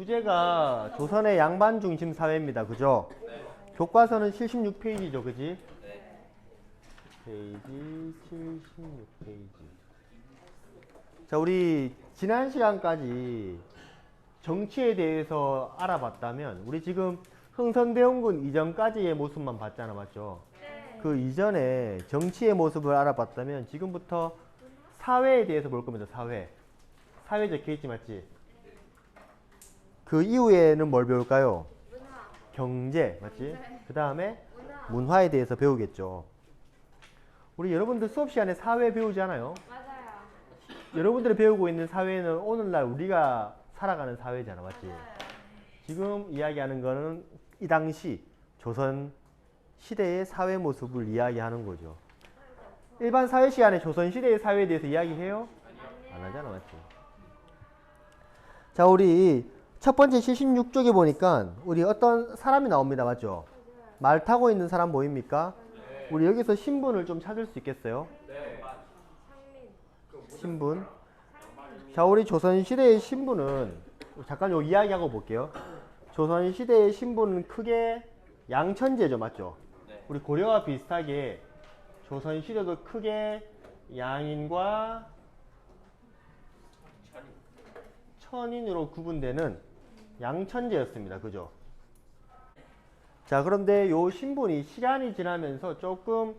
주제가 조선의 양반 중심 사회입니다. 그죠? 교과서는 76페이지죠. 그지? 페이지 76페이지. 자, 우리 지난 시간까지 정치에 대해서 알아봤다면 우리 지금 흥선대원군 이전까지의 모습만 봤잖아. 맞죠? 그 이전에 정치의 모습을 알아봤다면 지금부터 사회에 대해서 볼 겁니다. 사회 적혀있지. 맞지? 그 이후에는 뭘 배울까요? 경제. 맞지? 그 다음에 문화에 대해서 배우겠죠. 우리 여러분들 수업 시간에 사회 배우지 않아요? 맞아요. 여러분들이 배우고 있는 사회는 오늘날 우리가 살아가는 사회잖아. 맞지? 지금 이야기하는 거는 이 당시 조선 시대의 사회 모습을 이야기하는 거죠. 일반 사회 시간에 조선 시대의 사회에 대해서 이야기해요? 안 하잖아. 맞지? 자, 우리 첫 번째 76쪽에 보니까 우리 어떤 사람이 나옵니다. 맞죠? 말 타고 있는 사람 보입니까? 우리 여기서 신분을 좀 찾을 수 있겠어요? 신분. 자, 우리 조선시대의 신분은 잠깐 요 이야기하고 볼게요. 조선시대의 신분은 크게 양천제죠. 맞죠? 우리 고려와 비슷하게 조선시대도 크게 양인과 천인으로 구분되는 양천제였습니다. 그죠? 자, 그런데 요 신분이 시간이 지나면서 조금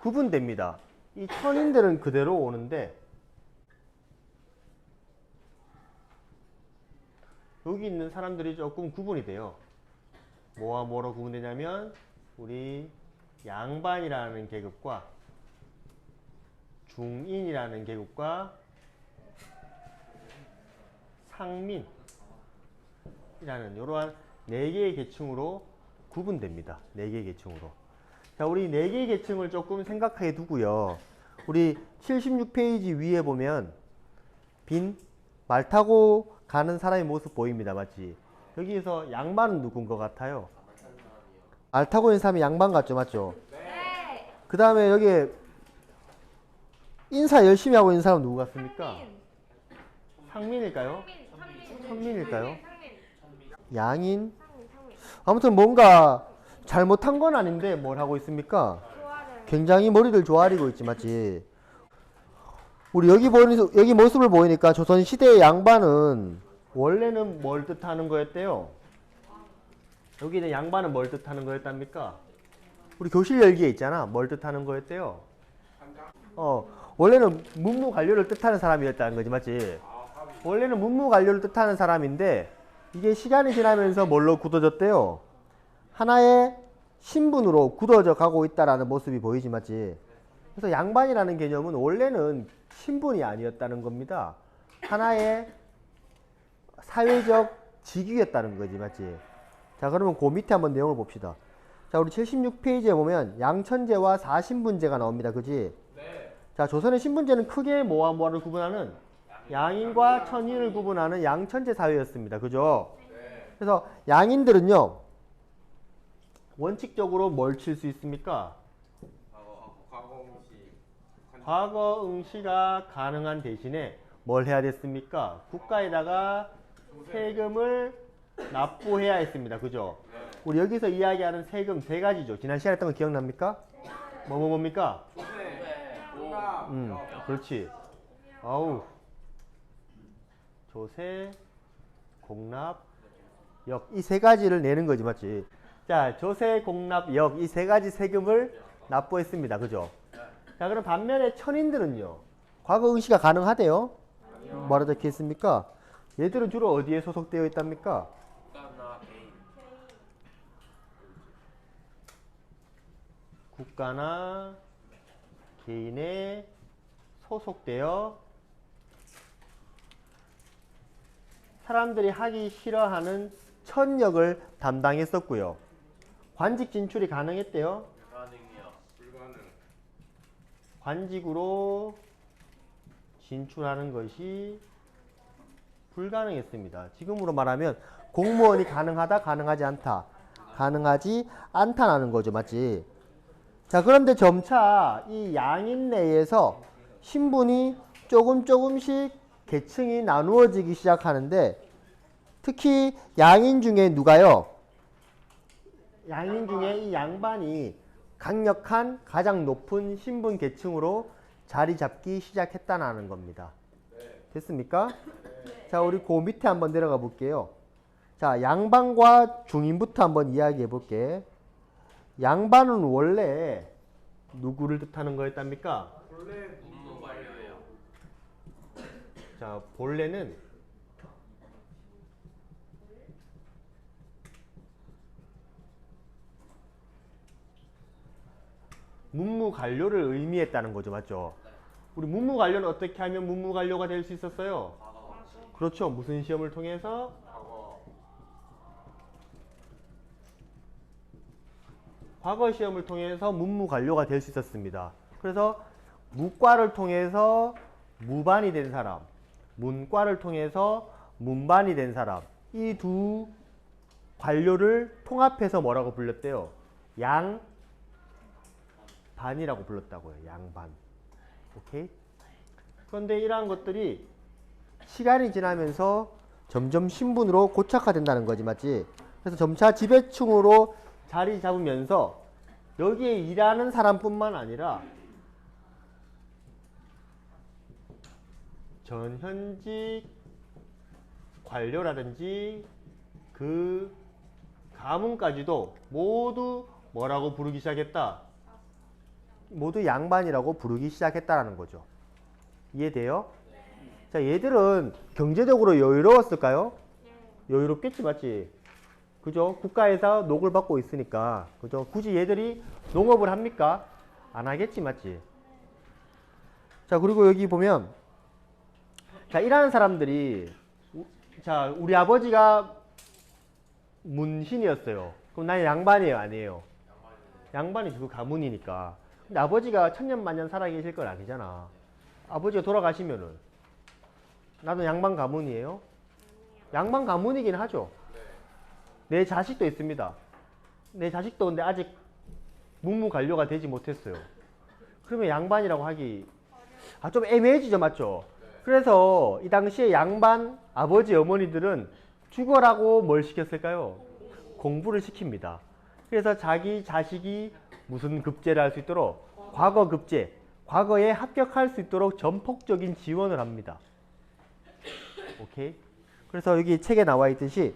구분됩니다. 이 천인들은 그대로 오는데 여기 있는 사람들이 조금 구분이 돼요. 뭐와 뭐로 구분되냐면 우리 양반이라는 계급과 중인이라는 계급과 상민이라는 이러한 4개의 계층으로 구분됩니다. 4개의 계층으로. 자, 우리 4개의 계층을 조금 생각해 두고요. 우리 76페이지 위에 보면 빈 말 타고 가는 사람의 모습 보입니다. 맞지? 여기에서 양반은 누군 것 같아요? 말 타고 있는 사람이 양반 같죠? 맞죠? 네. 그 다음에 여기에 인사 열심히 하고 있는 사람 누구 같습니까? 상민일까요? 천민일까요? 양인? 아무튼 뭔가 잘못한 건 아닌데 뭘 하고 있습니까? 굉장히 머리를 조아리고 있지. 맞지? 우리 여기 모습을 보이니까 조선시대의 양반은 원래는 뭘 뜻하는 거였대요? 여기 있는 양반은 뭘 뜻하는 거였답니까? 우리 교실 열기에 있잖아. 뭘 뜻하는 거였대요? 원래는 문무관료를 뜻하는 사람이었다는 거지. 맞지? 원래는 문무관료를 뜻하는 사람인데 이게 시간이 지나면서 뭘로 굳어졌대요? 하나의 신분으로 굳어져 가고 있다라는 모습이 보이지. 맞지? 그래서 양반이라는 개념은 원래는 신분이 아니었다는 겁니다. 하나의 사회적 직위였다는 거지. 맞지? 자, 그러면 그 밑에 한번 내용을 봅시다. 자, 우리 76페이지에 보면 양천제와 사신분제가 나옵니다. 그지? 자, 조선의 신분제는 크게 뭐와 뭐를 구분하는 양인과 천인을 구분하는 양천제 사회였습니다. 그죠? 그래서 양인들은요, 원칙적으로 뭘 칠 수 있습니까? 과거 응시가 가능한 대신에 뭘 해야 됐습니까? 국가에다가 세금을 납부해야 했습니다. 그죠? 우리 여기서 이야기하는 세금 3가지죠. 지난 시간에 했던 거 기억납니까? 뭡니까? 그렇지. 아우. 조세, 공납, 역. 이 3가지를 내는 거지. 맞지? 자, 조세, 공납, 역. 이 3가지 세금을 납부했습니다. 그죠? 자, 그럼 반면에 천인들은요. 과거 응시가 가능하대요? 뭐라 적혀 있습니까? 얘들은 주로 어디에 소속되어 있답니까? 국가나 개인에 소속되어 사람들이 하기 싫어하는 천역을 담당했었고요. 관직 진출이 가능했대요? 관직으로 진출하는 것이 불가능했습니다. 지금으로 말하면 공무원이 가능하다, 가능하지 않다. 가능하지 않다라는 거죠. 맞지? 자, 그런데 점차 이 양인 내에서 신분이 조금씩 계층이 나누어지기 시작하는데 특히 양인 중에 누가요? 양인 중에 이 양반이 강력한 가장 높은 신분 계층으로 자리 잡기 시작했다는 겁니다. 됐습니까? 자, 우리 그 밑에 한번 내려가 볼게요. 자, 양반과 중인부터 한번 이야기해 볼게. 양반은 원래 누구를 뜻하는 거였답니까? 본래 문무 관료예요. 자, 본래는 문무관료를 의미했다는 거죠, 맞죠? 우리 문무관료는 어떻게 하면 문무관료가 될 수 있었어요? 그렇죠. 무슨 시험을 통해서? 과거 시험을 통해서 문무관료가 될 수 있었습니다. 그래서 무과를 통해서 무반이 된 사람, 문과를 통해서 문반이 된 사람, 이 두 관료를 통합해서 뭐라고 불렀대요? 양반이라고 불렀다고요. 양반. 오케이? 그런데 이러한 것들이 시간이 지나면서 점점 신분으로 고착화된다는 거지, 맞지? 그래서 점차 지배층으로 자리 잡으면서 여기에 일하는 사람뿐만 아니라 전현직 관료라든지 그 가문까지도 모두 뭐라고 부르기 시작했다? 모두 양반이라고 부르기 시작했다라는 거죠. 이해돼요? 자, 얘들은 경제적으로 여유로웠을까요? 여유롭겠지, 맞지? 그죠? 국가에서 녹을 받고 있으니까. 그죠? 굳이 얘들이 농업을 합니까? 안 하겠지, 맞지? 자, 그리고 여기 보면, 자, 일하는 사람들이, 자, 우리 아버지가 문신이었어요. 그럼 나는 양반이에요, 아니에요? 양반이 그 가문이니까. 근데 아버지가 천년만년 살아계실 건 아니잖아. 아버지가 돌아가시면은 나도 양반 가문이에요? 양반 가문이긴 하죠. 내 자식도 있습니다. 내 자식도 근데 아직 문무관료가 되지 못했어요. 그러면 양반이라고 하기 좀 애매해지죠, 맞죠? 그래서 이 당시에 양반 아버지 어머니들은 죽어라고 뭘 시켰을까요? 공부를 시킵니다. 그래서 자기 자식이 무슨 급제를 할 수 있도록 과거 급제, 과거에 합격할 수 있도록 전폭적인 지원을 합니다. 오케이? 그래서 여기 책에 나와 있듯이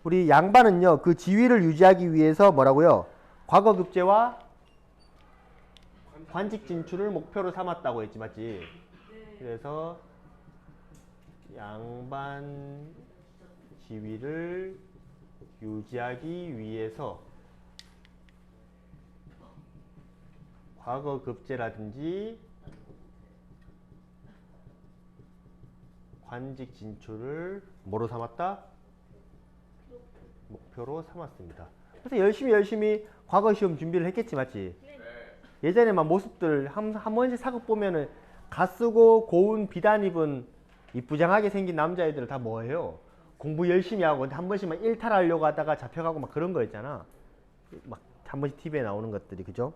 우리 양반은요, 그 지위를 유지하기 위해서 뭐라고요? 과거 급제와 관직 진출을 목표로 삼았다고 했지, 맞지? 그래서 양반 지위를 유지하기 위해서 과거 급제라든지 관직 진출을 뭐로 삼았다? 목표로 삼았습니다. 그래서 열심히 과거 시험 준비를 했겠지, 맞지? 예전에 막 모습들 한 번씩 사극 보면은 갓쓰고 고운 비단 입은 이쁘장하게 생긴 남자애들 다 뭐예요? 공부 열심히 하고 한 번씩 막 일탈하려고 하다가 잡혀가고 막 그런 거 있잖아. 막 한 번씩 TV에 나오는 것들이, 그죠?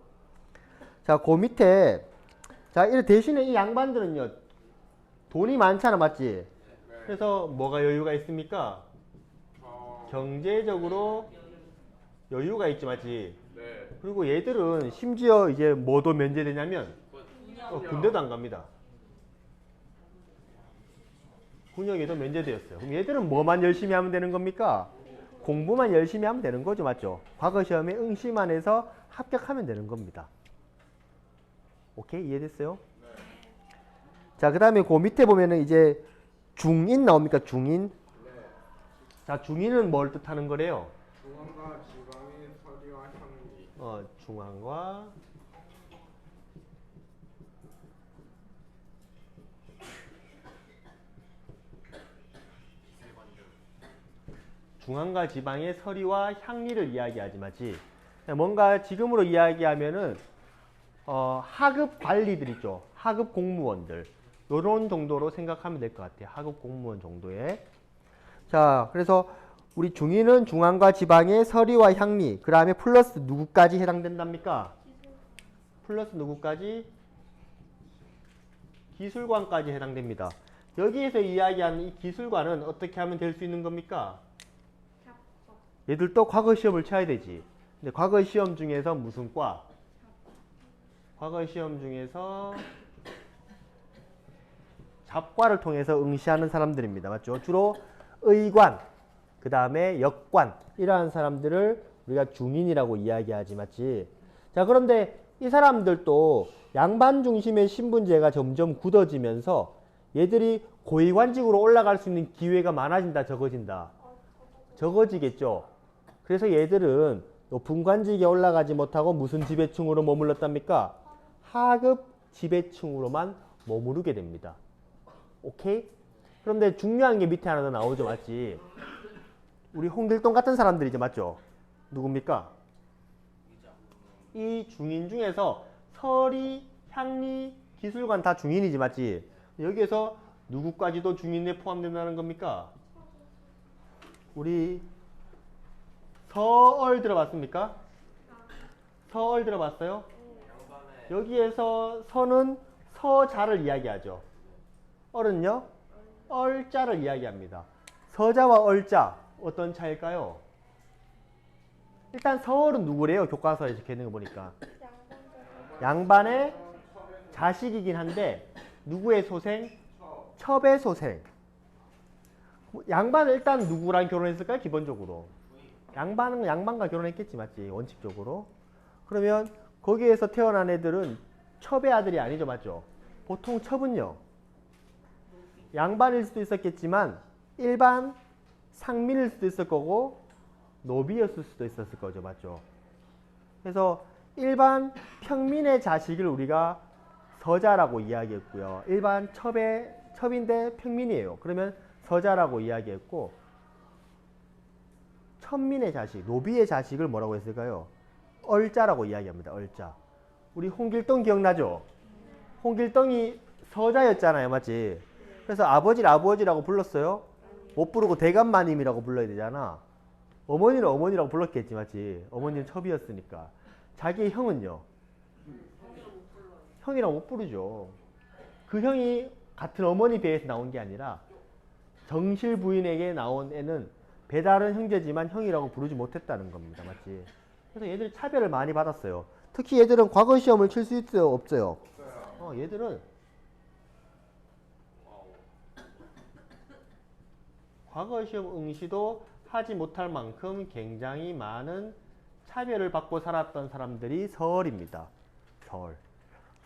자, 그 밑에 자, 이 대신에 이 양반들은요, 돈이 많잖아, 맞지? 그래서 뭐가 여유가 있습니까? 경제적으로 여유가 있지, 맞지? 그리고 얘들은 심지어 이제 뭐도 면제되냐면 군대도 안 갑니다. 군역에도 면제되었어요. 그럼 얘들은 뭐만 열심히 하면 되는 겁니까? 공부만 열심히 하면 되는 거죠, 맞죠? 과거 시험에 응시만 해서 합격하면 되는 겁니다. 오케이? 이해됐어요? 자, 그 다음에 그 밑에 보면은 이제 중인 나옵니까? 중인? 자, 중인은 뭘 뜻하는 거래요? 중앙과 지방의 서리와 향기. 중앙과 중앙과 지방의 서리와 향리를 이야기하지, 맞지? 뭔가 지금으로 이야기하면은 하급 관리들 있죠. 하급 공무원들. 요런 정도로 생각하면 될 것 같아요. 하급 공무원 정도에. 자, 그래서 우리 중위는 중앙과 지방의 서리와 향리, 그 다음에 플러스 누구까지 해당된답니까? 플러스 누구까지? 기술관까지 해당됩니다. 여기에서 이야기하는 이 기술관은 어떻게 하면 될 수 있는 겁니까? 얘들도 과거 시험을 쳐야 되지. 근데 과거 시험 중에서 무슨 과? 과거 시험 중에서 잡과를 통해서 응시하는 사람들입니다. 맞죠? 주로 의관, 그 다음에 역관, 이러한 사람들을 우리가 중인이라고 이야기하지, 맞지? 자, 그런데 이 사람들도 양반 중심의 신분제가 점점 굳어지면서 얘들이 고위관직으로 올라갈 수 있는 기회가 많아진다, 적어진다? 적어지겠죠. 그래서 얘들은 높은 관직에 올라가지 못하고 무슨 지배층으로 머물렀답니까? 하급 지배층으로만 머무르게 됩니다. 오케이? 그런데 중요한 게 밑에 하나 더 나오죠, 맞지? 우리 홍길동 같은 사람들이죠, 맞죠? 누굽니까? 이 중인 중에서 서리, 향리, 기술관 다 중인이지, 맞지? 여기에서 누구까지도 중인에 포함된다는 겁니까? 우리 서얼 들어봤습니까? 서얼 들어봤어요? 여기에서 서는 서자를 이야기하죠. 얼은요? 얼자를 이야기합니다. 서자와 얼자 어떤 차일까요? 일단 서얼은 누구래요? 교과서에 적혀있는 거 보니까 양반의 자식이긴 한데 누구의 소생? 첩의 소생. 양반은 일단 누구랑 결혼했을까요? 기본적으로 양반은 양반과 결혼했겠지, 맞지? 원칙적으로. 그러면 거기에서 태어난 애들은 첩의 아들이 아니죠, 맞죠? 보통 첩은요 양반일 수도 있었겠지만 일반 상민일 수도 있을 거고 노비였을 수도 있었을 거죠, 맞죠? 그래서 일반 평민의 자식을 우리가 서자라고 이야기했고요. 일반 첩인데 평민이에요. 그러면 서자라고 이야기했고, 천민의 자식, 노비의 자식을 뭐라고 했을까요? 얼자라고 이야기합니다. 얼자. 우리 홍길동 기억나죠? 홍길동이 서자였잖아요, 맞지? 그래서 아버지를 아버지라고 불렀어요. 못 부르고 대감마님이라고 불러야 되잖아. 어머니는 어머니라고 불렀겠지, 맞지? 어머니는 첩이었으니까. 자기 형은요? 형이라고 못 부르죠. 그 형이 같은 어머니 배에서 나온 게 아니라 정실 부인에게 나온 애는 배다른 형제지만 형이라고 부르지 못했다는 겁니다, 맞지? 그래서 얘들이 차별을 많이 받았어요. 특히 얘들은 과거 시험을 칠 수 있어요, 없어요? 얘들은 과거 시험 응시도 하지 못할 만큼 굉장히 많은 차별을 받고 살았던 사람들이 서얼입니다.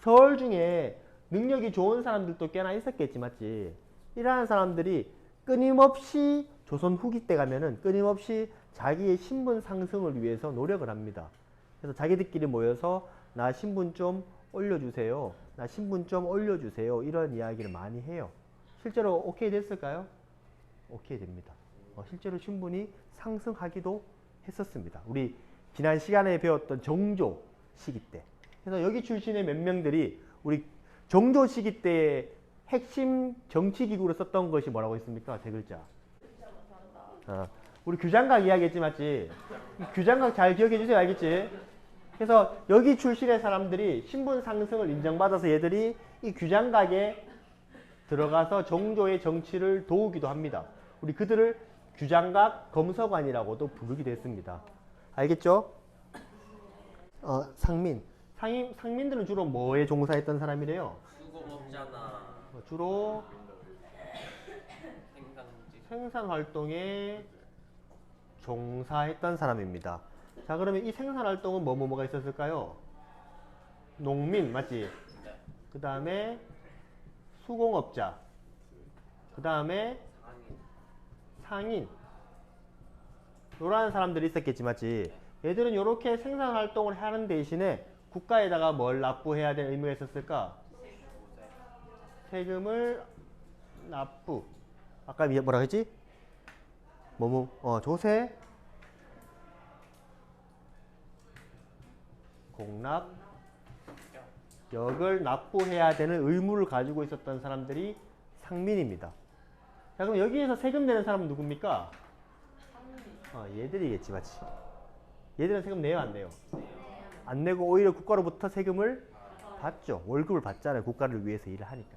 서얼 중에 능력이 좋은 사람들도 꽤나 있었겠지, 맞지? 이러한 사람들이 끊임없이 조선 후기 때 가면은 끊임없이 자기의 신분 상승을 위해서 노력을 합니다. 그래서 자기들끼리 모여서 나 신분 좀 올려주세요. 나 신분 좀 올려주세요. 이런 이야기를 많이 해요. 실제로 오케이 됐을까요? 오케이 됩니다. 실제로 신분이 상승하기도 했었습니다. 우리 지난 시간에 배웠던 정조 시기 때. 그래서 여기 출신의 몇 명들이 우리 정조 시기 때의 핵심 정치기구로 썼던 것이 뭐라고 했습니까? 세 글자. 우리 규장각 이야기했지, 맞지? 규장각 잘 기억해 주세요, 알겠지? 그래서 여기 출신의 사람들이 신분 상승을 인정받아서 얘들이 이 규장각에 들어가서 정조의 정치를 도우기도 합니다. 우리 그들을 규장각 검서관이라고도 부르기도 했습니다. 알겠죠? 상민들은 주로 뭐에 종사했던 사람이래요? 수공업자나 주로 생산활동에 종사했던 사람입니다. 자, 그러면 이 생산활동은 뭐가 있었을까요? 농민, 맞지? 그 다음에 수공업자, 그 다음에 상인, 이런 사람들이 있었겠지, 맞지? 얘들은 이렇게 생산활동을 하는 대신에 국가에다가 뭘 납부해야 될 의무가 있었을까? 세금을 납부. 아까 뭐라 했지? 조세, 공납, 역을 납부해야 되는 의무를 가지고 있었던 사람들이 상민입니다. 자, 그럼 여기에서 세금 내는 사람은 누굽니까? 얘들이겠지, 맞지? 얘들은 세금 내요, 안 내요? 안 내고 오히려 국가로부터 세금을 받죠. 월급을 받잖아요. 국가를 위해서 일을 하니까.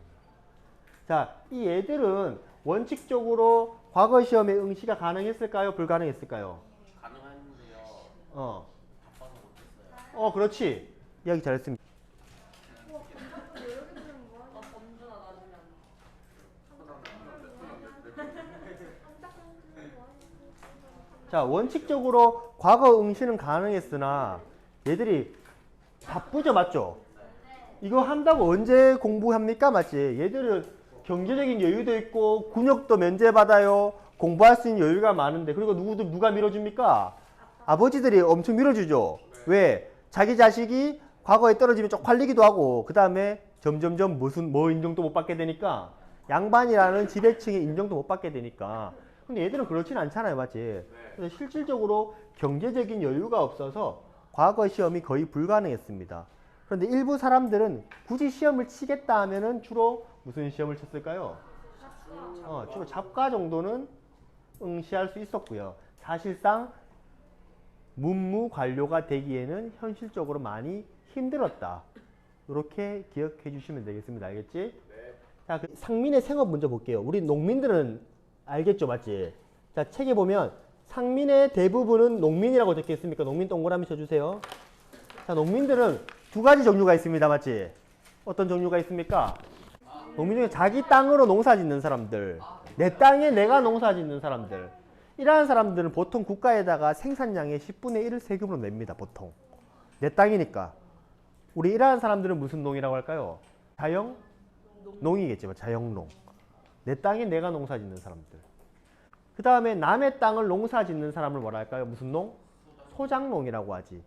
자, 이 얘들은 원칙적으로 과거 시험에 응시가 가능했을까요? 불가능했을까요? 그렇지. 이야기 잘했습니다. 자, 원칙적으로 과거 응시는 가능했으나 얘들이 바쁘죠, 맞죠? 이거 한다고 언제 공부합니까? 맞지? 얘들은 경제적인 여유도 있고 군역도 면제받아요. 공부할 수 있는 여유가 많은데 그리고 누가 밀어줍니까? 아버지들이 엄청 밀어주죠. 왜? 자기 자식이 과거에 떨어지면 쪽팔리기도 하고 그 다음에 점점점 뭐 인정도 못 받게 되니까 양반이라는 지배층의 인정도 못 받게 되니까. 근데 얘들은 그렇진 않잖아요, 맞지? 그래서 실질적으로 경제적인 여유가 없어서 과거 시험이 거의 불가능했습니다. 그런데 일부 사람들은 굳이 시험을 치겠다 하면은 주로 무슨 시험을 쳤을까요? 주로 잡과 정도는 응시할 수 있었고요. 사실상 문무 관료가 되기에는 현실적으로 많이 힘들었다. 이렇게 기억해 주시면 되겠습니다. 알겠지? 네. 자, 그 상민의 생업 먼저 볼게요. 우리 농민들은 알겠죠, 맞지? 자, 책에 보면 상민의 대부분은 농민이라고 적혀 있습니까? 농민 동그라미 쳐주세요. 자, 농민들은 두 가지 종류가 있습니다, 맞지? 어떤 종류가 있습니까? 농민 중에 자기 땅으로 농사 짓는 사람들, 내 땅에 내가 농사 짓는 사람들, 이러한 사람들은 보통 국가에다가 생산량의 10분의 1을 세금으로 냅니다, 보통. 내 땅이니까. 우리 이러한 사람들은 무슨 농이라고 할까요? 자영농이겠지만, 자영농. 내 땅에 내가 농사 짓는 사람들. 그 다음에 남의 땅을 농사 짓는 사람을 뭐라 할까요? 무슨 농? 소작농이라고 하지.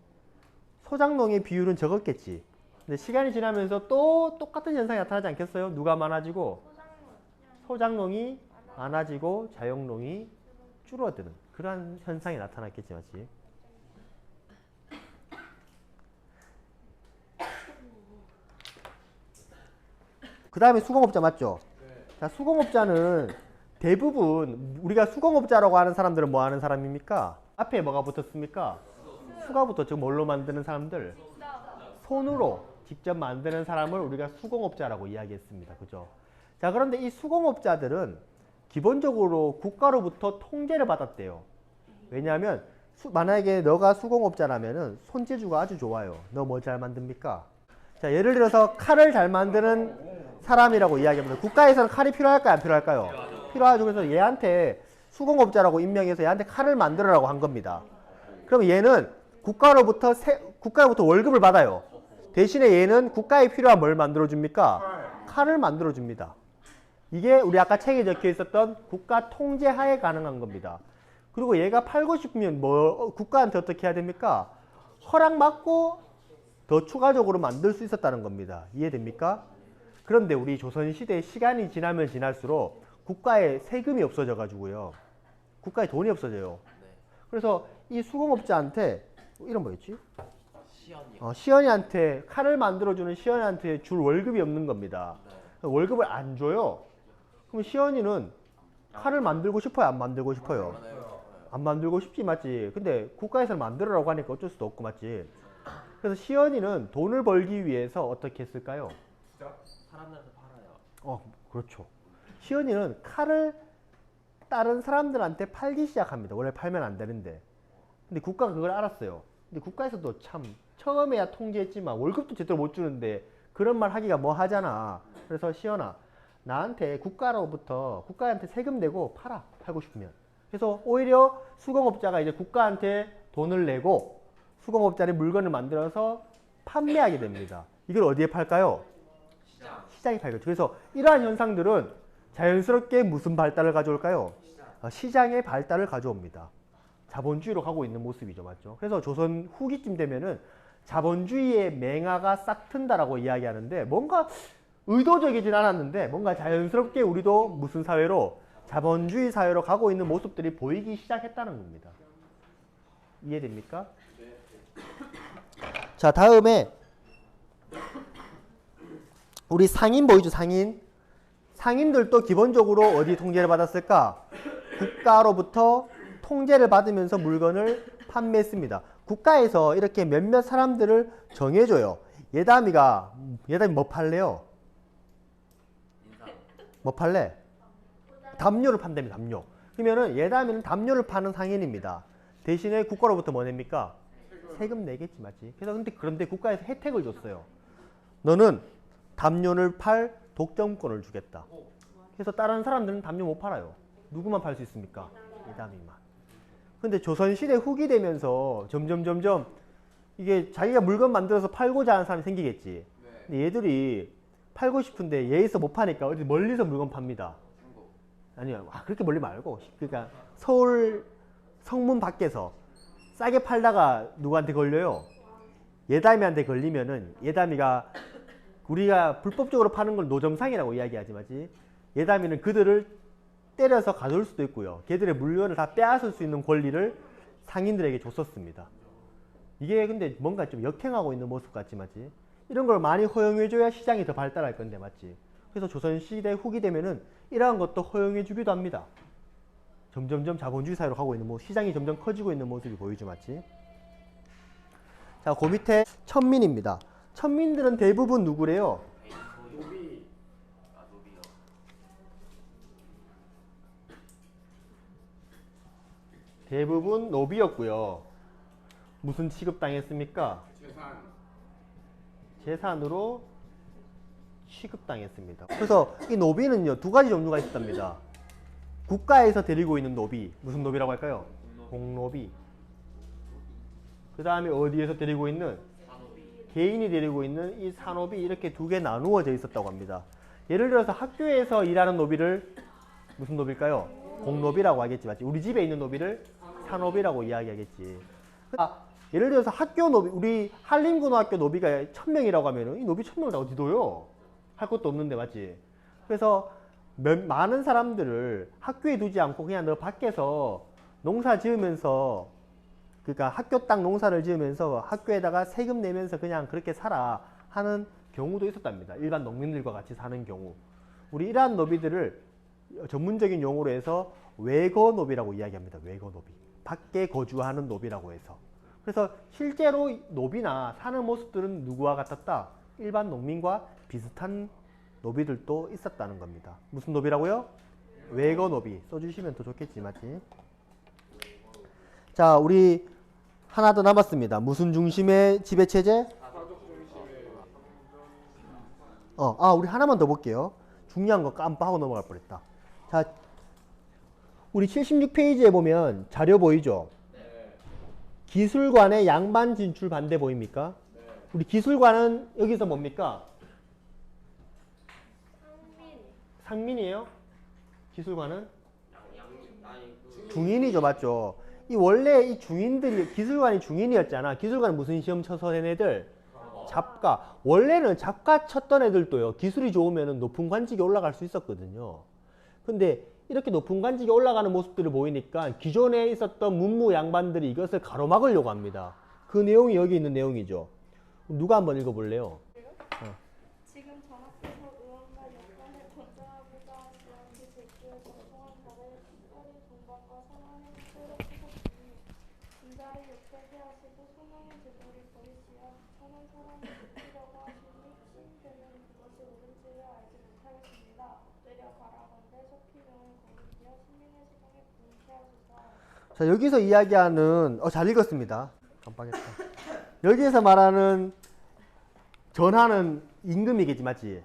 소작농의 비율은 적었겠지. 근데 시간이 지나면서 또 똑같은 현상이 나타나지 않겠어요? 누가 많아지고? 소작농이 많아지고 자영농이 줄어드는 그러한 현상이 나타났겠지, 맞지? 그 다음에 수공업자 맞죠? 자, 수공업자는 대부분 우리가 수공업자라고 하는 사람들은 뭐 하는 사람입니까? 앞에 뭐가 붙었습니까? 수가 붙었죠. 뭘로 만드는 사람들? 손으로 직접 만드는 사람을 우리가 수공업자라고 이야기했습니다. 그죠? 자, 그런데 이 수공업자들은 기본적으로 국가로부터 통제를 받았대요. 왜냐하면 만약에 너가 수공업자라면은 손재주가 아주 좋아요. 너 뭐 잘 만듭니까? 자, 예를 들어서 칼을 잘 만드는 사람이라고 이야기합니다. 국가에서는 칼이 필요할까요? 안 필요할까요? 필요하죠. 그래서 얘한테 수공업자라고 임명해서 얘한테 칼을 만들어라고 한 겁니다. 그럼 얘는 국가로부터 월급을 받아요. 대신에 얘는 국가에 필요한 뭘 만들어줍니까? 칼을 만들어줍니다. 이게 우리 아까 책에 적혀 있었던 국가 통제 하에 가능한 겁니다. 그리고 얘가 팔고 싶으면 국가한테 어떻게 해야 됩니까? 허락 받고 더 추가적으로 만들 수 있었다는 겁니다. 이해됩니까? 그런데 우리 조선시대 시간이 지나면 지날수록 국가에 세금이 없어져 가지고요. 국가에 돈이 없어져요. 그래서 이 수공업자한테 이런 뭐였지? 시연이한테 칼을 만들어주는 시연이한테 줄 월급이 없는 겁니다. 월급을 안 줘요. 그럼 시연이는 칼을 만들고 싶어요? 안 만들고 싶어요? 안 만들고 싶지, 맞지? 근데 국가에서 만들어라고 하니까 어쩔 수도 없고, 맞지? 그래서 시연이는 돈을 벌기 위해서 어떻게 했을까요? 사람들한테 팔아요. 그렇죠. 시연이는 칼을 다른 사람들한테 팔기 시작합니다. 원래 팔면 안 되는데. 근데 국가가 그걸 알았어요. 근데 국가에서도 참 처음에야 통제했지만 월급도 제대로 못 주는데 그런 말 하기가 뭐 하잖아. 그래서 시연아, 나한테 국가한테 세금 내고 팔아. 팔고 싶으면. 그래서 오히려 수공업자가 이제 국가한테 돈을 내고 수공업자의 물건을 만들어서 판매하게 됩니다. 이걸 어디에 팔까요? 시장에 팔겠죠. 그래서 이러한 현상들은 자연스럽게 무슨 발달을 가져올까요? 시장의 발달을 가져옵니다. 자본주의로 가고 있는 모습이죠. 맞죠? 그래서 조선 후기쯤 되면은 자본주의의 맹아가 싹 튼다라고 이야기하는데 뭔가 의도적이진 않았는데 뭔가 자연스럽게 우리도 무슨 사회로 자본주의 사회로 가고 있는 모습들이 보이기 시작했다는 겁니다. 이해됩니까? 자, 다음에 우리 상인 보이죠? 상인들도 기본적으로 어디 통제를 받았을까? 국가로부터 통제를 받으면서 물건을 판매했습니다. 국가에서 이렇게 몇몇 사람들을 정해줘요. 예담이 뭐 팔래요? 뭐 팔래? 담요를 판답니다. 담요. 그러면은 예담이는 담요를 파는 상인입니다. 대신에 국가로부터 뭐 냅니까? 세금 내겠지, 맞지? 그래서 그런데 국가에서 혜택을 줬어요. 너는 담요를 팔 독점권을 주겠다. 그래서 다른 사람들은 담요 못 팔아요. 누구만 팔 수 있습니까? 예담이만. 근데 조선시대 후기 되면서 점점 이게 자기가 물건 만들어서 팔고자 하는 사람이 생기겠지. 근데 얘들이 팔고 싶은데 얘에서 못 파니까 어디 멀리서 물건 팝니다. 아니요, 그렇게 멀리 말고, 그러니까 서울 성문 밖에서 싸게 팔다가 누구한테 걸려요? 예담이한테 걸리면은 예담이가 우리가 불법적으로 파는 걸 노점상이라고 이야기하지, 맞지? 예담이는 그들을 때려서 가둘 수도 있고요. 걔들의 물건을 다 빼앗을 수 있는 권리를 상인들에게 줬었습니다. 이게 근데 뭔가 좀 역행하고 있는 모습 같지, 맞지? 이런 걸 많이 허용해줘야 시장이 더 발달할 건데, 맞지? 그래서 조선시대 후기 되면은 이러한 것도 허용해주기도 합니다. 점점점 자본주의 사회로 가고 있는 시장이 점점 커지고 있는 모습이 보이죠, 맞지? 자, 그 밑에 천민입니다. 천민들은 대부분 누구래요? 대부분 노비였고요. 무슨 취급당했습니까? 재산으로 취급당했습니다. 그래서 이 노비는요, 두 가지 종류가 있답니다. 국가에서 데리고 있는 노비, 무슨 노비라고 할까요? 공노비. 그 다음에 어디에서 데리고 있는? 개인이 데리고 있는 이 산노비, 이렇게 두 개 나누어져 있었다고 합니다. 예를 들어서 학교에서 일하는 노비를 무슨 노비일까요? 공노비라고 하겠지, 맞지? 우리 집에 있는 노비를 산노비라고 이야기하겠지. 예를 들어서 학교 노비, 우리 한림고등학교 노비가 1000명이라고 하면은 이 노비 1000명을 다 어디 둬요? 할 것도 없는데, 맞지? 그래서 많은 사람들을 학교에 두지 않고 그냥 너 밖에서 농사 지으면서, 그러니까 학교 땅 농사를 지으면서 학교에다가 세금 내면서 그냥 그렇게 살아 하는 경우도 있었답니다. 일반 농민들과 같이 사는 경우. 우리 이러한 노비들을 전문적인 용어로 해서 외거노비라고 이야기합니다. 외거노비. 밖에 거주하는 노비라고 해서. 그래서 실제로 노비나 사는 모습들은 누구와 같았다? 일반 농민과 비슷한 노비들도 있었다는 겁니다. 무슨 노비라고요? 외거노비. 써주시면 더 좋겠지, 맞지? 자, 우리 하나 더 남았습니다. 무슨 중심의 지배체제? 우리 하나만 더 볼게요. 중요한 거 깜빡하고 넘어갈 뻔했다. 자, 우리 76페이지에 보면 자료 보이죠? 기술관의 양반 진출 반대 보입니까? 우리 기술관은 여기서 뭡니까? 상민이에요? 기술관은? 중인이죠, 맞죠? 원래 이 중인들이, 기술관이 중인이었잖아. 기술관은 무슨 시험 쳐서 된 애들? 잡과. 원래는 잡과 쳤던 애들도요, 기술이 좋으면 높은 관직에 올라갈 수 있었거든요. 근데 이렇게 높은 관직에 올라가는 모습들을 보이니까 기존에 있었던 문무 양반들이 이것을 가로막으려고 합니다. 그 내용이 여기 있는 내용이죠. 누가 한번 읽어볼래요? 지금 전학에서 의원과 여권을 권장하고자 하시는 그 제기에 적용한 바를 특별히 동방과 서방의 뜻대로 푸셨으니 인자를 욕되게 하시고 소명의 제도를 버리시어 천한 사람을 지키려고 하시니 시인되면 그것이 옳은지를 알지 못하겠습니다. 내려 바라건대 속히는 거룩이여 시민의 시간에 분케 하소서. 자, 여기서 이야기하는, 잘 읽었습니다. 깜빡했다. 여기에서 말하는 전하는 임금이겠지, 맞지?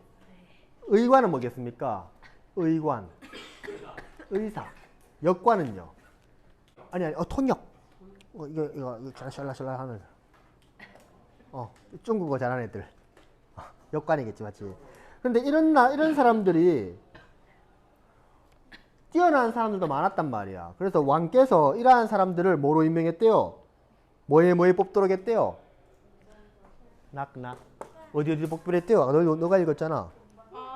의관은 뭐겠습니까? 의관, 의사. 역관은요? 아니, 통역. 이거 샬라샬라 하는. 중국어 잘하는 애들. 역관이겠지, 맞지? 근데 이런 사람들이 뛰어난 사람들도 많았단 말이야. 그래서 왕께서 이러한 사람들을 뭐로 임명했대요? 뭐에 뽑도록 했대요? 낙낙. 어디 뽑도록 했대요? 너가 읽었잖아.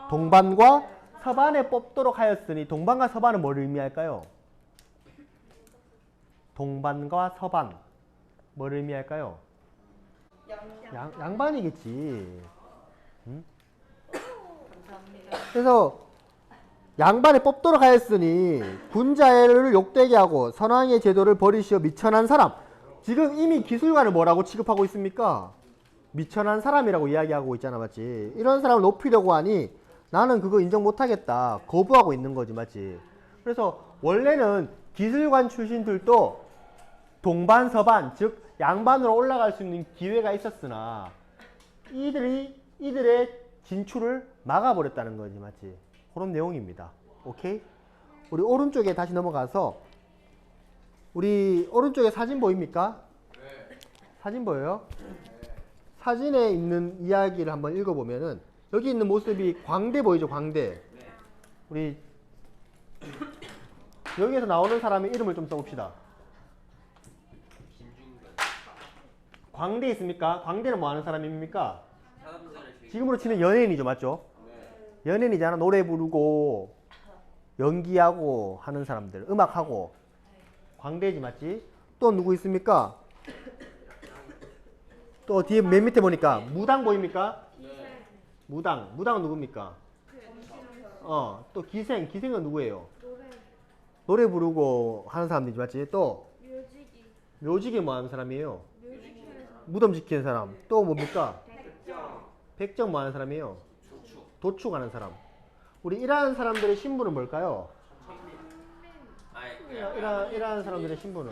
동반과 서반에 뽑도록 하였으니, 동반과 서반은 뭘 의미할까요? 동반과 서반 뭘 의미할까요? 양반이겠지. 응? 그래서 양반에 뽑도록 하였으니 군자를 욕되게 하고 선왕의 제도를 버리시어 미천한 사람. 지금 이미 기술관을 뭐라고 취급하고 있습니까? 미천한 사람이라고 이야기하고 있잖아, 맞지? 이런 사람을 높이려고 하니 나는 그거 인정 못하겠다, 거부하고 있는 거지, 맞지? 그래서 원래는 기술관 출신들도 동반 서반, 즉 양반으로 올라갈 수 있는 기회가 있었으나 이들의 진출을 막아버렸다는 거지, 맞지? 그런 내용입니다. 오케이? 우리 오른쪽에 다시 넘어가서 우리 오른쪽에 사진 보입니까? 네. 사진 보여요? 사진에 있는 이야기를 한번 읽어보면은 여기 있는 모습이 광대 보이죠? 광대. 우리 여기에서 나오는 사람의 이름을 좀 써봅시다. 광대 있습니까? 광대는 뭐 하는 사람입니까? 지금으로 치면 연예인이죠, 맞죠? 연예인이잖아. 노래 부르고 연기하고 하는 사람들, 음악하고. 광대지, 맞지? 또 누구 있습니까? 또 뒤에 맨 밑에 보니까 무당 보입니까? 무당은 누굽니까? 또 기생은 누구예요? 노래 부르고 하는 사람들이지, 맞지? 또 묘직이 뭐 하는 사람이에요? 무덤 지키는 사람. 또 뭡니까? 백정 뭐 하는 사람이에요? 도축하는 사람. 우리 일하는 사람들의 신분은 뭘까요? 일하는 사람들의 신분은?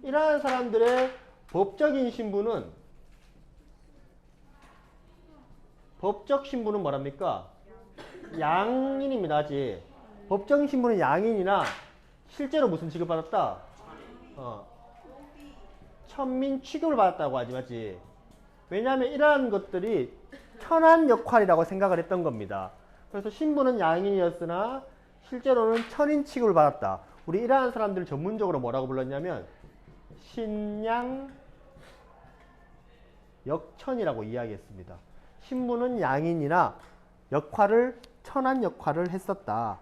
일하는 사람들의 법적 신분은 뭐랍니까? 양인입니다. 아직. 법적 신분은 양인이나 실제로 무슨 취급받았다? 천민 취급을 받았다고 하지, 맞지? 왜냐하면 이러한 것들이 천한 역할이라고 생각을 했던 겁니다. 그래서 신분은 양인이었으나 실제로는 천인 취급을 받았다. 우리 이러한 사람들을 전문적으로 뭐라고 불렀냐면 신양 역천이라고 이야기했습니다. 신분은 양인이나 천한 역할을 했었다.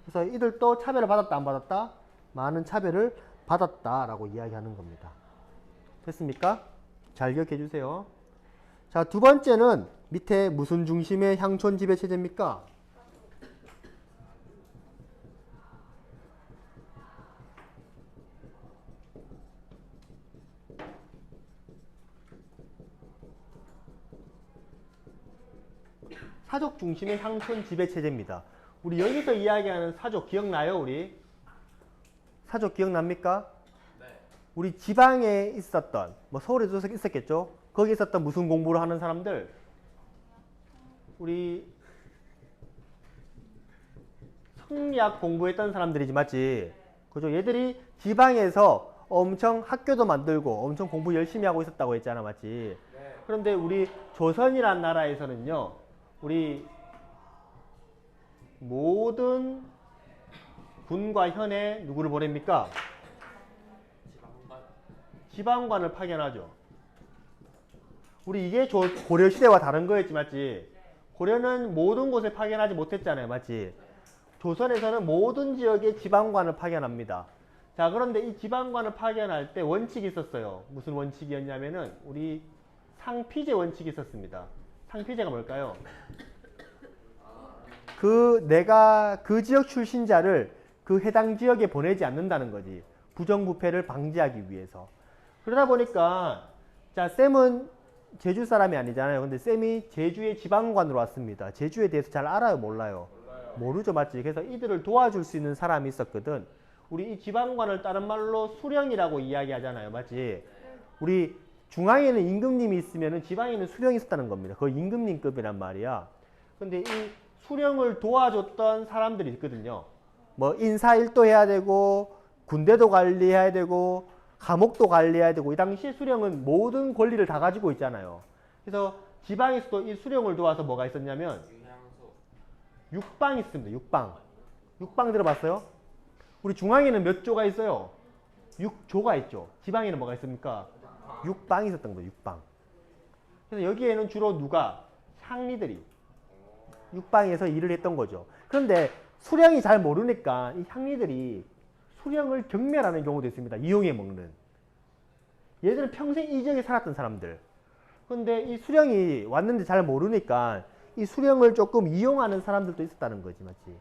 그래서 이들도 차별을 받았다, 안 받았다? 많은 차별을 받았다라고 이야기하는 겁니다. 됐습니까? 잘 기억해 주세요. 자, 두 번째는 밑에 무슨 중심의 향촌 지배 체제입니까? 사족 중심의 향촌 지배 체제입니다. 우리 여기서 이야기하는 사족 기억나요, 우리? 사족 기억납니까? 네. 우리 지방에 있었던, 뭐 서울에도 있었겠죠? 거기 있었던 무슨 공부를 하는 사람들? 우리 성리학 공부했던 사람들이지, 맞지? 그죠? 얘들이 지방에서 엄청 학교도 만들고 엄청 공부 열심히 하고 있었다고 했잖아, 맞지? 네. 그런데 우리 조선이란 나라에서는요, 우리 모든 군과 현에 누구를 보냅니까? 지방관을 파견하죠. 우리 이게 고려시대와 다른 거였지, 맞지? 고려는 모든 곳에 파견하지 못했잖아요, 맞지? 조선에서는 모든 지역에 지방관을 파견합니다. 자, 그런데 이 지방관을 파견할 때 원칙이 있었어요. 무슨 원칙이었냐면은 우리 상피제 원칙이 있었습니다. 상피제가 뭘까요? 내가 그 지역 출신자를 그 해당 지역에 보내지 않는다는 거지. 부정부패를 방지하기 위해서. 그러다 보니까 자, 쌤은 제주 사람이 아니잖아요. 근데 쌤이 제주의 지방관으로 왔습니다. 제주에 대해서 잘 알아요, 몰라요? 모르죠, 맞지? 그래서 이들을 도와줄 수 있는 사람이 있었거든. 우리 이 지방관을 다른 말로 수령이라고 이야기하잖아요, 맞지? 우리 중앙에는 임금님이 있으면 지방에는 수령이 있었다는 겁니다. 거의 임금님급이란 말이야. 근데 이 수령을 도와줬던 사람들이 있거든요. 뭐 인사일도 해야 되고 군대도 관리해야 되고 감옥도 관리해야 되고, 이 당시 수령은 모든 권리를 다 가지고 있잖아요. 그래서 지방에서도 이 수령을 도와서 뭐가 있었냐면 육방이 있습니다. 육방 들어봤어요? 우리 중앙에는 몇 조가 있어요? 6조가 있죠. 지방에는 뭐가 있습니까? 육방이 있었던 거예요. 육방. 그래서 여기에는 주로 누가? 향리들이 육방에서 일을 했던 거죠. 그런데 수령이 잘 모르니까 이 향리들이 수령을 경멸하는 경우도 있습니다. 이용해 먹는. 얘들은 평생 이 지역에 살았던 사람들. 그런데 이 수령이 왔는데 잘 모르니까 이 수령을 조금 이용하는 사람들도 있었다는 거지, 맞지?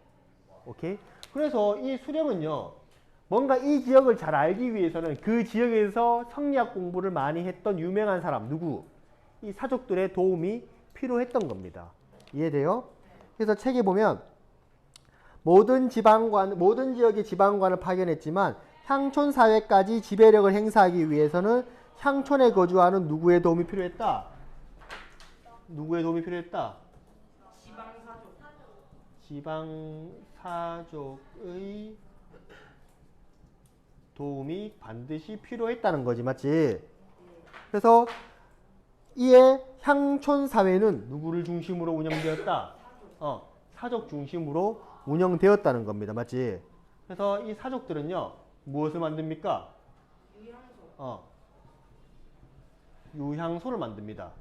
오케이? 그래서 이 수령은요, 뭔가 이 지역을 잘 알기 위해서는 그 지역에서 성리학 공부를 많이 했던 유명한 사람, 누구? 이 사족들의 도움이 필요했던 겁니다. 이해돼요? 그래서 책에 보면 모든 지역의 지방관을 파견했지만 향촌 사회까지 지배력을 행사하기 위해서는 향촌에 거주하는 누구의 도움이 필요했다? 누구의 도움이 필요했다? 지방사족의 도움이 반드시 필요했다는 거지, 맞지? 그래서 이에 향촌 사회는 누구를 중심으로 운영되었다? 사족 중심으로 운영되었다는 겁니다, 맞지? 그래서 이 사족들은요, 무엇을 만듭니까? 유향소를 만듭니다.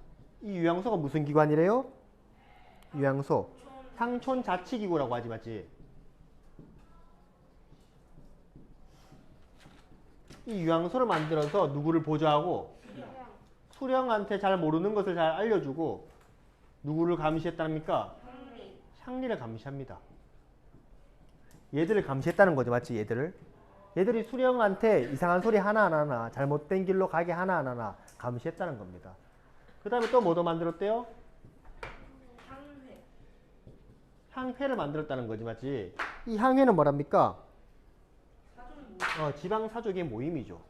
이 유향소가 무슨 기관이래요? 유향소. 향촌 자치기구라고 하지, 맞지? 이 유향소를 만들어서 누구를 보조하고 수령한테 잘 모르는 것을 잘 알려주고 누구를 감시했답니까? 향리를 감시합니다. 얘들을 감시했다는 거죠, 맞지? 얘들이 수령한테 이상한 소리 하나하나 잘못된 길로 가게 하나하나 감시했다는 겁니다. 그 다음에 또 뭐도 만들었대요? 향회를 만들었다는 거지, 맞지? 이 향회는 뭐랍니까? 지방사족의 모임이죠.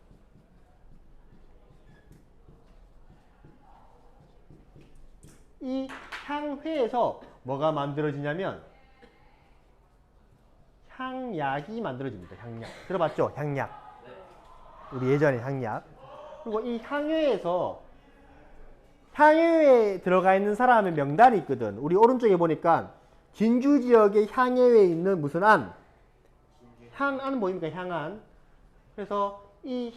이 향회에서 뭐가 만들어지냐면 향약이 만들어집니다. 향약. 들어봤죠? 향약. 우리 예전에 향약. 그리고 이 향회에 들어가 있는 사람의 명단이 있거든. 우리 오른쪽에 보니까 진주 지역의 향회에 있는 무슨 안? 향안 보입니까? 향안. 그래서 이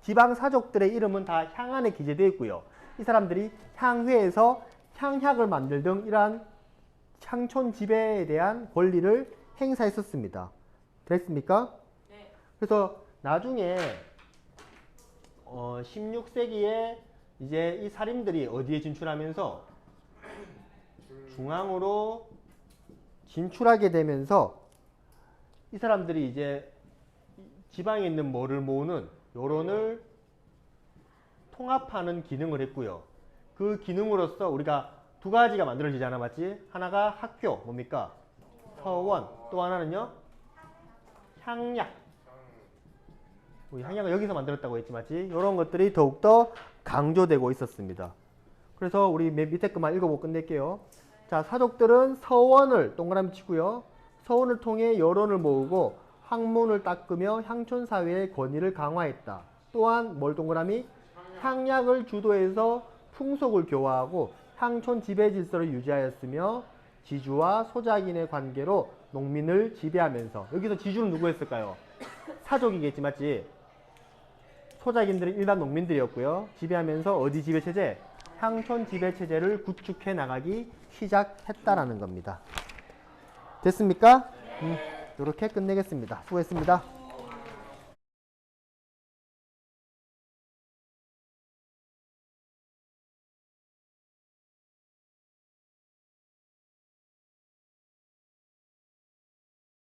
지방사족들의 이름은 다 향안에 기재되어 있고요. 이 사람들이 향회에서 향약을 만들 등 이러한 향촌 지배에 대한 권리를 행사했었습니다. 됐습니까? 네. 그래서 나중에 16세기에 이제 이 사림들이 어디에 진출하면서 중앙으로 진출하게 되면서 이 사람들이 이제 지방에 있는 뭐를 모으는 여론을 통합하는 기능을 했고요. 그 기능으로서 우리가 두 가지가 만들어지잖아, 맞지? 하나가 학교, 뭡니까? 서원. 또 하나는요? 향약. 우리 향약을 여기서 만들었다고 했지, 맞지? 이런 것들이 더욱더 강조되고 있었습니다. 그래서 우리 맨 밑에 것만 읽어보고 끝낼게요. 자, 사족들은 서원을 동그라미 치고요. 서원을 통해 여론을 모으고 학문을 닦으며 향촌 사회의 권위를 강화했다. 또한 뭘 동그라미? 향약을 주도해서 풍속을 교화하고 향촌 지배 질서를 유지하였으며 지주와 소작인의 관계로 농민을 지배하면서, 여기서 지주는 누구였을까요? 사족이겠지, 맞지? 소작인들은 일반 농민들이었고요. 지배하면서 어디 지배체제? 향촌 지배체제를 구축해 나가기 시작했다라는 겁니다. 됐습니까? 이렇게 끝내겠습니다. 수고했습니다.